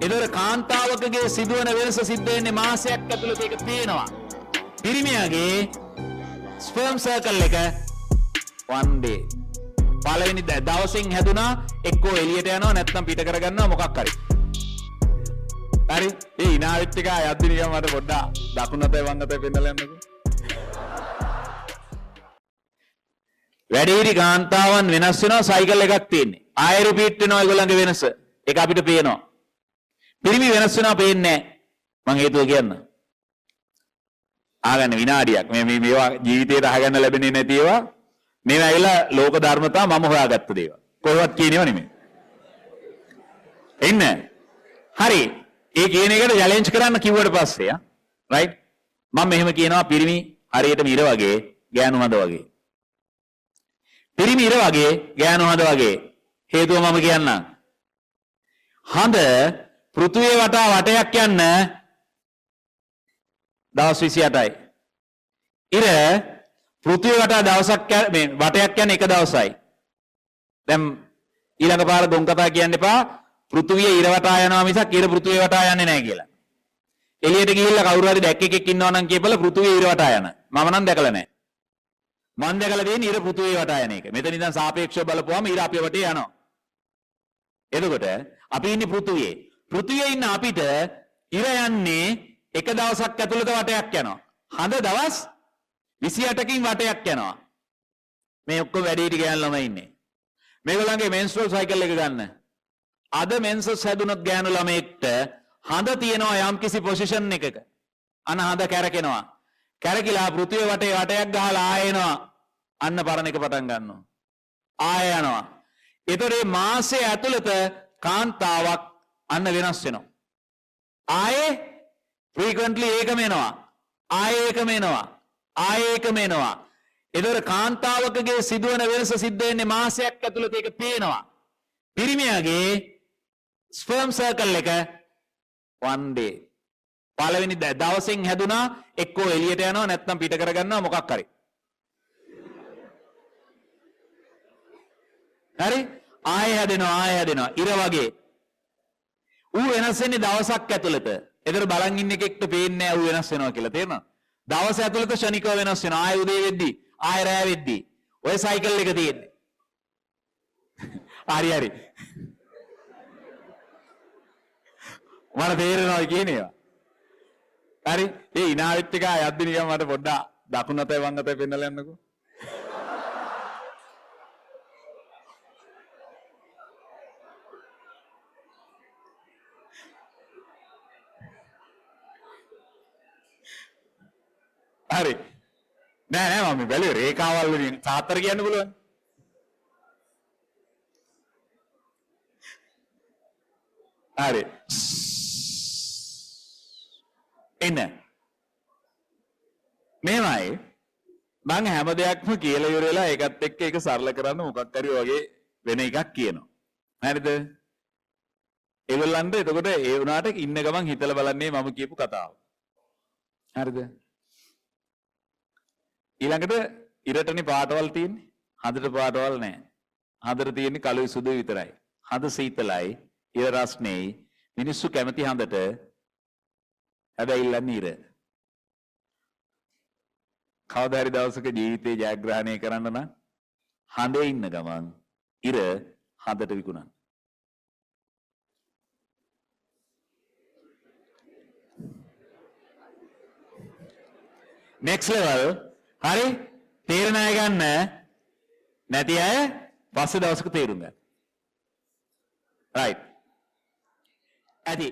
ඒතර කාන්තාවකගේ සිදුවන වෙනස සිද්ධ වෙන්නේ මාසයක් ඇතුළත ඒක පේනවා. පිරිමියාගේ ස්පර්ම් සර්කල් එක one day පළවෙනි දවසින් හැදුනා එක්කෝ එළියට යනවා නැත්නම් පිට කරගන්නවා මොකක් හරි. හරි ඒ ඉනාවිත් එක යද්දි නිකන් මට පොඩ්ඩක් දකුණතේ වංගතේ පෙන්නලා යන්නකෝ. වැඩිහිටි කාන්තාවන් වෙනස් වෙනවා සයිකල් එකක් තියෙන්නේ. ආයෙ රිපීට් වෙනවා ඒගොල්ලන්ගේ වෙනස. ඒක අපිට පේනවා. පිරිමි වෙනස් වෙනවා පේන්නේ නැහැ. මං හේතුව කියන්න. ආගන්න විනාඩියක්. මේවා ජීවිතේට අහගන්න ලැබෙන්නේ නැති ඒවා. මේවා ඇවිල්ලා ලෝක ධර්මතා මම හොයාගත්ත දේවල්. කොහොමවත් කියනව නෙමෙයි. එන්න. හරි. ඒ කියන එකට චැලෙන්ජ් කරන්න කිව්වට පස්සේ රයිට් මම මෙහෙම කියනවා පිරිමි හරියට ඉර වගේ ගෑනු හඳ වගේ. පිරිමි ඉර වගේ ගෑනු හඳ වගේ. හේතුව මම කියන්නම්. හඳ පෘථුවිය වටා වටයක් යන්න දවස් 28යි. ඉර පෘථුවිය වටා දවසක් මේ වටයක් යන එක දවසයි. දැන් ඊළඟ පාර ගොන් කතා කියන්න එපා. පෘථුවිය ඉර වටා යනවා මිසක් ඉර පෘථුවිය වටා යන්නේ නැහැ කියලා. එළියට ගිහිල්ලා කවුරු හරි දැක්කෙක් ඉන්නවා නම් කියපල පෘථුවිය ඉර වටා යන. මම නම් දැකලා නැහැ. මම දැකලා තියෙන්නේ ඉර පෘථුවිය වටා යන එක. මෙතන ඉඳන් සාපේක්ෂව බලපුවාම ඉර අපේ වටේ යනවා. එතකොට අපි ඉන්නේ පෘථුවියේ. පෘථුවියේ ඉන්න අපිට ඉර යන්නේ එක දවසක් ඇතුළත වටයක් යනවා. හඳ දවස් 28කින් වටයක් යනවා. මේ ඔක්කොම වැඩේට ගෑනු ළමයි ඉන්නේ. මේගොල්ලන්ගේ මෙන්ස්ට්‍රල් සයිකල් එක ගන්න. අද මෙන්සස් හැදුනොත් ගෑනු ළමයෙක්ට හඳ තියෙනවා යම්කිසි පොසිෂන් එකක. අන හඳ කැරකෙනවා. කැරකිලා පෘථිවිය වටේ වටයක් ගහලා ආයෙ එනවා. අන්න පරණ එක පටන් ගන්නවා. ආයෙ යනවා. ඒතර මේ මාසයේ ඇතුළත කාන්තාවක් අන්න වෙනස් වෙනවා. ආයෙ frequently ඒකම එනවා. ආයෙ ඒකම එනවා. ආයෙ ඒකම එනවා. ඒතර කාන්තාවකගේ සිදුවන වෙනස සිද්ධ වෙන්නේ මාසයක් ඇතුළත ඒක පේනවා. පිරිමියාගේ ස්පර්ම් සර්කල් එක one day පළවෙනි දවසින් හැදුනා එක්කෝ එළියට යනවා නැත්නම් පිට කරගන්නවා මොකක් හරි. හරි ආයෙ හැදෙනවා ඉර වගේ. ඌ වෙනස් වෙන්නේ දවසක් ඇතුළත. ඒතර බලන් ඉන්න එකෙක්ට පේන්නේ නැහැ ඌ වෙනස් වෙනවා කියලා තේරෙනවද? දවස් ඇතුළත ශනිකව වෙනස් වෙනවා. ආයෙ උදේ වෙද්දි ආයෙ රෑ වෙද්දි ඔය සයිකල් එක තියෙන්නේ. හරි මට තේරෙනවා කියන්නේ. හරි ඒ ඉනාවිත් එක යද්දි නිකන් මට පොඩ්ඩක් දකුණතේ වංගතේ පෙන්නලා යන්නකෝ. හරි නෑ මම බැලුවේ රේඛාවල් වලින් සාතර කියන්න පුළුවන්. හරි එන්න මේවයි මම හැම දෙයක්ම කියලා ඉවරලා ඒකත් එක්ක ඒක සරල කරන්න මොකක් හරි වගේ වෙන එකක් කියනවා. හරිද? ඒගොල්ලන්ට එතකොට ඒ වුණාට ඉන්න ගමන් හිතලා බලන්නේ මම කියපු කතාව. හරිද? ඊළඟට ඉරටනේ පාටවල් තියෙන්නේ. හඳට පාටවල් නැහැ. හඳට තියෙන්නේ කළුයි සුදුයි විතරයි. හඳ සීතලයි, ඉර රස්නේයි. මිනිස්සු කැමති හඳට. හැබැයි ඉල්ලන්නේ ඉර. කවදා හරි දවසක ජීවිතේ ජයග්‍රහණය කරන්න නම් හඳේ ඉන්න ගමන් ඉර හඳට විකුණන්න. next level හරි තේරෙන අය ගන්න නැති අය පස්සේ දවසක තේරුම් ගන්න. right ඇති